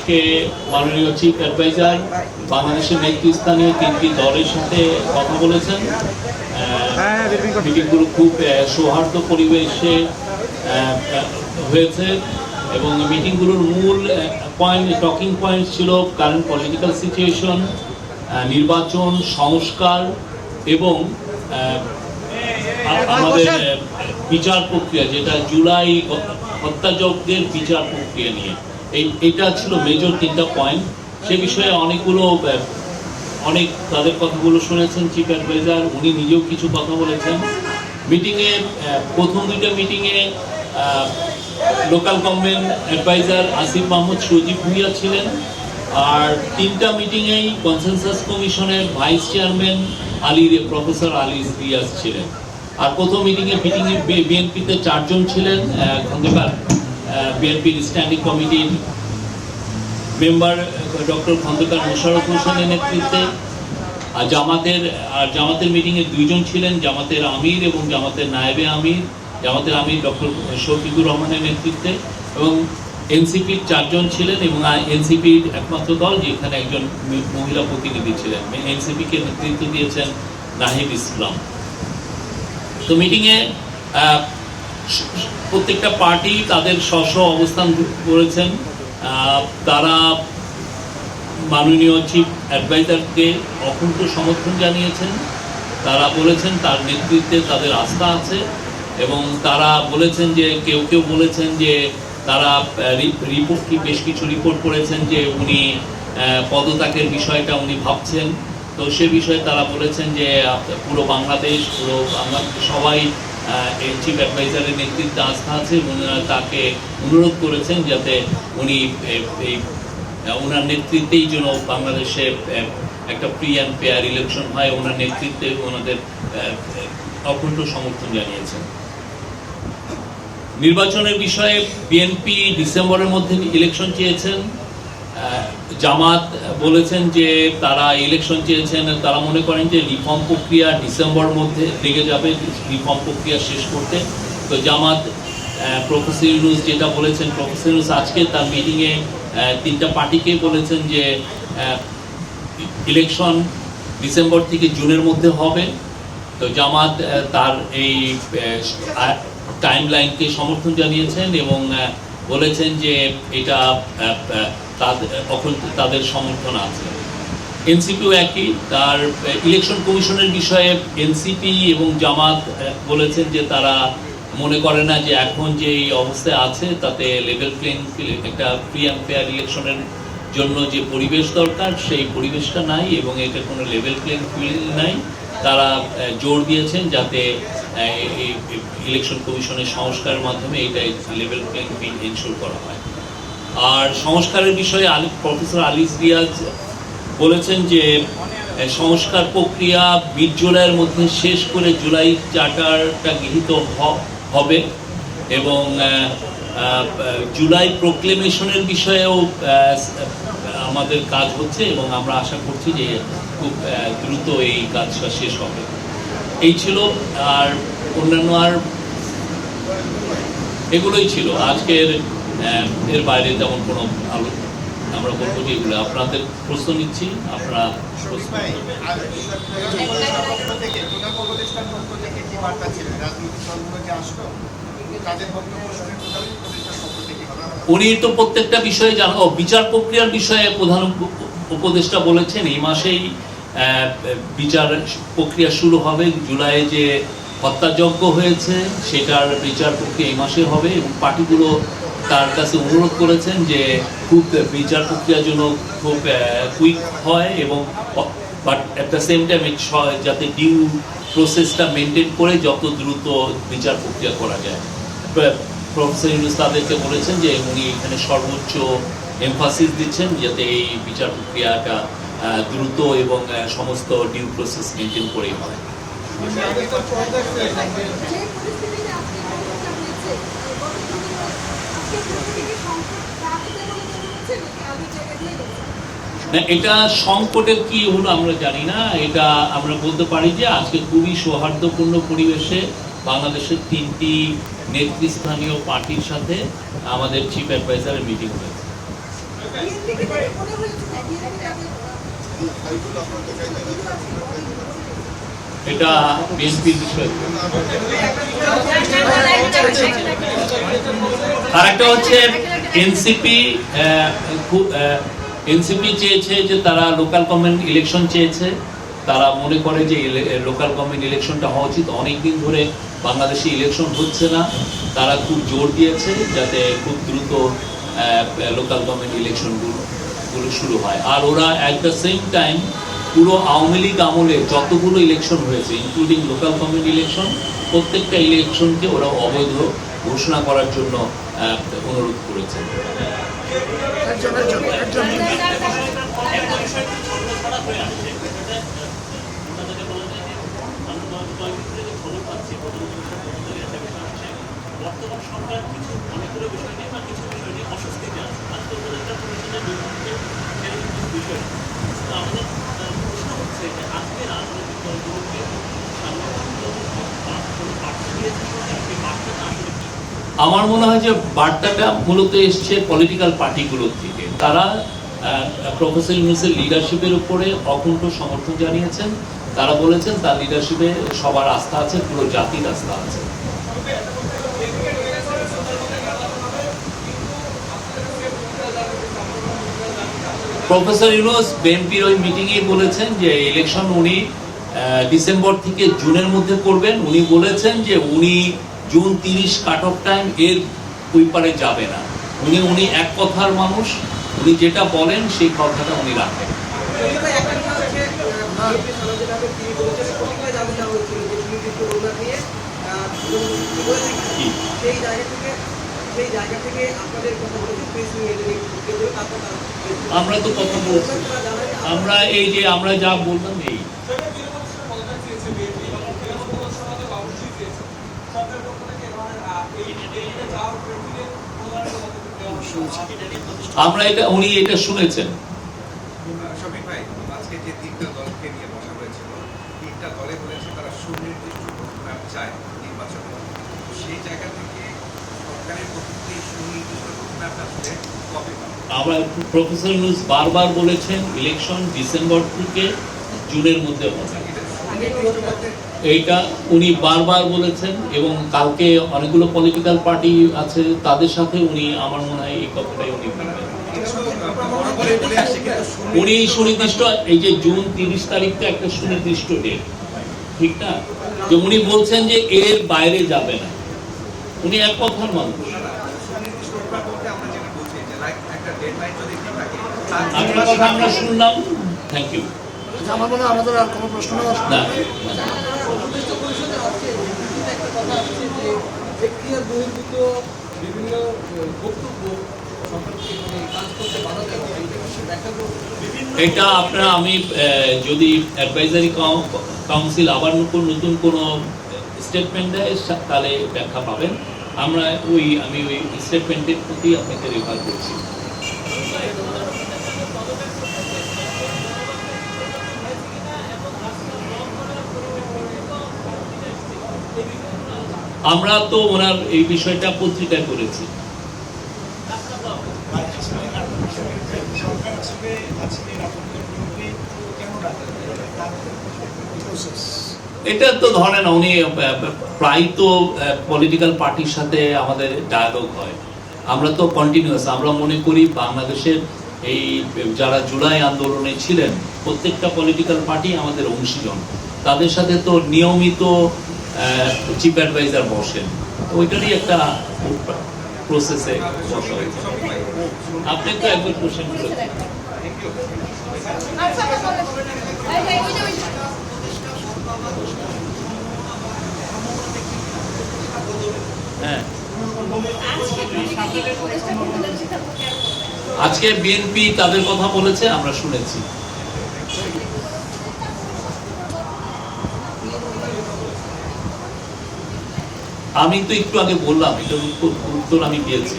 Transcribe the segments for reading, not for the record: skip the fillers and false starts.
আজকে মাননীয় chief adviser বাংলাদেশের নেতৃস্থানীয় তিনটি দলের সাথে কথা বলেছেন। মিটিংগুলো খুব সৌহার্দ্য পরিবেশে হয়েছে এবং মিটিংগুলোর মূল টকিং পয়েন্ট ছিল কারেন্ট পলিটিক্যাল সিচুয়েশন, নির্বাচন, সংস্কার এবং আমাদের বিচার প্রক্রিয়া, যেটা জুলাই হত্যাযজ্ঞের বিচার প্রক্রিয়া নিয়ে। এটা ছিল মেজর তিনটা পয়েন্ট। সে বিষয়ে অনেক তাদের কথাগুলো শুনেছেন চিফ অ্যাডভাইজার, উনি নিজেও কিছু কথা বলেছেন। মিটিংয়ে প্রথম দুইটা মিটিংয়ে local government adviser Asif Mahmud Sajib Bhuiyan ছিলেন, আর তিনটা মিটিংয়েই কনসেনসাস কমিশনের vice chairman professor Ali Riaz ছিলেন। আর প্রথম মিটিংয়ে বিএনপিতে 4 জন ছিলেন, খন্দকার বিএনপির স্ট্যান্ডিং কমিটির মেম্বার ডক্টর খন্দকার মোশাররফ হোসেনের নেতৃত্বে। আর জামাতের মিটিংয়ে 2 জন ছিলেন, জামাতের আমির এবং জামাতের নায়েবে আমির। জামাতের আমির ডক্টর শফিকুর রহমানের নেতৃত্বে, এবং এনসিপির 4 জন ছিলেন, এবং এনসিপির একমাত্র দল যেখানে একজন মহিলা প্রতিনিধি ছিলেন। এনসিপিকে নেতৃত্ব দিয়েছেন নাহিদ ইসলাম। তো মিটিংয়ে প্রত্যেকটা পার্টি তাদের স্ব অবস্থান করেছেন। তারা মাননীয় চিফ অ্যাডভাইজারকে অকুণ্ঠ সমর্থন জানিয়েছেন। তারা বলেছেন তার নেতৃত্বে তাদের আস্থা আছে, এবং তারা বলেছেন যে কেউ বলেছেন যে তারা বেশ কিছু রিপোর্ট করেছেন যে উনি পদত্যাগের বিষয়টা উনি ভাবছেন। তো সে বিষয়ে তারা বলেছেন যে পুরো বাংলাদেশ সবাই চিফ অ্যাডভাইজারের নেতৃত্বে আস্থা আছে, এবং তাকে অনুরোধ করেছেন যাতে উনি ওনার নেতৃত্বেই যেন বাংলাদেশে একটা ফ্রি অ্যান্ড ফেয়ার ইলেকশন হয়, ওনার নেতৃত্বে ওনাদের অকুণ্ঠ সমর্থন জানিয়েছেন। নির্বাচনের বিষয়ে বিএনপি ডিসেম্বরের মধ্যে ইলেকশন চেয়েছেন। জামাত বলেছেন যে তারা ইলেকশন চেয়েছেন, তারা মনে করেন যে রিফর্ম প্রক্রিয়া ডিসেম্বর মধ্যে লেগে যাবে রিফর্ম প্রক্রিয়া শেষ করতে। তো জামাত প্রফেসর ইউনূস যেটা বলেছেন, প্রফেসর ইউনূস আজকে তার মিটিংয়ে 3টা পার্টিকে বলেছেন যে ইলেকশন ডিসেম্বর থেকে জুনের মধ্যে হবে। তো জামাত তার এই টাইমলাইনকে সমর্থন জানিয়েছেন এবং বলেছেন যে এটা তাদের সমর্থন আছে। এনসিপিও একই, তার ইলেকশন কমিশনের বিষয়ে এনসিপি এবং জামাত বলেছেন যে তারা মনে করে না যে এখন যে এই অবস্থায় আছে তাতে লেভেল প্লেইং একটা ফ্রি অ্যান্ড ফেয়ার ইলেকশনের জন্য যে পরিবেশ দরকার সেই পরিবেশটা নাই, এবং এটা কোনো লেভেল প্লেইং ফিল্ড নাই। তারা জোর দিয়েছেন যাতে ইলেকশন কমিশনের সংস্কারের মাধ্যমে এটা লেভেল প্লেইং ফিল্ড এনশিওর করা হয়। আর সংস্কারের বিষয়ে প্রফেসর আলী রিয়াজ বলেছেন যে সংস্কার প্রক্রিয়া মিড-জুলাইয়ের মধ্যে শেষ করে জুলাই চার্টারটা গৃহীত হবে, এবং জুলাই প্রোক্লেমেশনের বিষয়েও আমাদের কাজ হচ্ছে, এবং আমরা আশা করছি যে খুব দ্রুত এই কাজটা শেষ হবে। এই ছিল, আর অন্যান্য আর এগুলোই ছিল আজকের। এর বাইরে তেমন কোনো আমরা বলবো যে এগুলো আপনাদের প্রশ্ন নিচ্ছি, আপনারা উনি তো প্রত্যেকটা বিষয়ে বিচার প্রক্রিয়ার বিষয়ে প্রধান উপদেষ্টা বলেছেন এই মাসেই বিচার প্রক্রিয়া শুরু হবে। জুলাইয়ে যে হত্যাযজ্ঞ হয়েছে সেটার বিচার প্রক্রিয়া এই মাসে হবে, এবং পার্টিগুলো তার কাছে অনুরোধ করেছেন যে খুব বিচার প্রক্রিয়ার জন্য খুব কুইক হয়, এবং but at the same time যাতে ডিউ প্রসেসটা মেনটেন করে যত দ্রুত বিচার প্রক্রিয়া করা যায়। প্রফেসর ইউনূস তাদেরকে বলেছেন যে উনি এখানে সর্বোচ্চ এমফাসিস দিচ্ছেন যাতে এই বিচার প্রক্রিয়াটা দ্রুত এবং সমস্ত ডিউ প্রসেস মেনটেন করেই হয়। না, এটা সংকটের কি হলো আমরা জানি না। এটা আমরা বলতে পারি যে আজকে খুবই সৌহার্দ্যপূর্ণ পরিবেশে বাংলাদেশের 3টি নেতৃস্থানীয় পার্টির সাথে আমাদের চিফ অ্যাডভাইজারের মিটিং হয়েছে। এটা বিএনপির বিষয়। আর একটা হচ্ছে এনসিপি চেয়েছে যে তারা লোকাল গভর্নমেন্ট ইলেকশন চেয়েছে। তারা মনে করে যে লোকাল গভর্নমেন্ট ইলেকশনটা হওয়া উচিত। অনেকদিন ধরে বাংলাদেশে ইলেকশন হচ্ছে না, তারা খুব জোর দিয়েছে যাতে খুব দ্রুত লোকাল গভর্নমেন্ট ইলেকশনগুলো শুরু হয়। আর ওরা অ্যাট দ্য সেম টাইম পুরো আওয়ামী লীগ আমলে যতগুলো ইলেকশন হয়েছে ইনক্লুডিং লোকাল গভর্নমেন্ট ইলেকশন, প্রত্যেকটা ইলেকশনকে ওরা অবৈধ ঘোষণা করার জন্য অনুরোধ করেছে। বর্তমান সরকার কিছু অনেকগুলো বিষয় নিয়ে বা কিছু বিষয় নিয়ে অস্বস্তিতে আছে। আত্মপ্রচারটা পরিষদের বিষয়। তো আমাদের প্রশ্ন হচ্ছে যে আজকে রাজনৈতিক দলগুলোকে আমার মনে হয় যে বার্তাটা মূলত এসছে পলিটিক্যাল পার্টিগুলোর থেকে। তারা প্রফেসর ইউনূসের লিডারশিপের উপরে অকুণ্ঠ সমর্থন জানিয়েছেন। তারা বলেছেন তার লিডারশিপে সবার আস্থা আছে, পুরো জাতির আস্থা আছে। প্রফেসর ইউনূস বিএনপির ওই মিটিংয়ে বলেছেন যে ইলেকশন উনি ডিসেম্বর থেকে জুনের মধ্যে করবেন। উনি বলেছেন যে উনি জুন 30 কাট অফ টাইম, এর ওই পারে যাবে না। উনি এক কথার মানুষ, উনি যেটা বলেন সেই কথাটা উনি রাখেন। আমরা তো কথা বলছি, আমরা এই যে আমরা যা বললাম এই আমরা এটা উনি এটা শুনেছেন। শফিক ভাই, আজকে যে তিনটা দলকে নিয়ে বসা হয়েছিল, তিনটা দলে বলেছে তারা সুনির্দিষ্ট রোডম্যাপ চায় নির্বাচনে। সেই জায়গা থেকে সরকারের প্রতি সুনির্দিষ্ট রোডম্যাপ আসলে কবে পাবে? আমরা প্রফেসর ইউনূস বারবার বলেছেন ইলেকশন ডিসেম্বর থেকে জুনের মধ্যে হবে, এইটা উনি বারবার বলেছেন। এবং কালকে অনেকগুলো পলিটিক্যাল পার্টি আছে, তাদের সাথে উনি আমার মনে হয় এই কথাটাই উনি বলবেন। উনি সুনির্দিষ্ট এই যে জুন 30 তারিখটা একটা সুনির্দিষ্ট ডেট, ঠিক না? যে উনি বলছেন যে এর বাইরে যাবে না, উনি এক কথার মানুষ। আপনার কথা আমরা শুনলাম, থ্যাংক ইউ। আমার মনে হয় আমাদের আর কোনো প্রশ্ন না, এটা আপনারা আমি যদি অ্যাডভাইজারি কাউন্সিল আবার নতুন কোনো স্টেটমেন্ট দেয় তাহলে ব্যাখ্যা পাবেন। আমি ওই স্টেটমেন্টের প্রতি আপনাকে রেফার করছি। আমরা তো ওনার এই বিষয়টা পত্রিকায় করেছি। এটা তো ধরেন উনি প্রায় তো পলিটিক্যাল পার্টির সাথে আমাদের ডায়ালগ হয়, আমরা তো কন্টিনিউয়াস। আমরা মনে করি বাংলাদেশের এই যারা জুলাই আন্দোলনে ছিলেন প্রত্যেকটা পলিটিক্যাল পার্টি আমাদের অংশীজন, তাদের সাথে তো নিয়মিত চিফ অ্যাডভাইজার বসেন, ওইটারই একটা প্রসেসে বসা হয়েছে। আপনি তো একবার কোশ্চেন করেছেন। হ্যাঁ, আজকে বিএনপি তাদের কথা বলেছে, আমরা শুনেছি। আমি তো একটু আগে বললাম এটার উত্তর আমি দিয়েছি,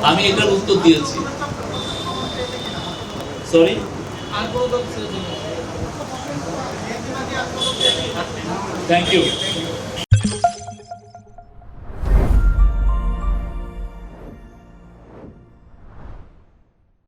আমি এটার উত্তর দিয়েছি। Sorry, thank you.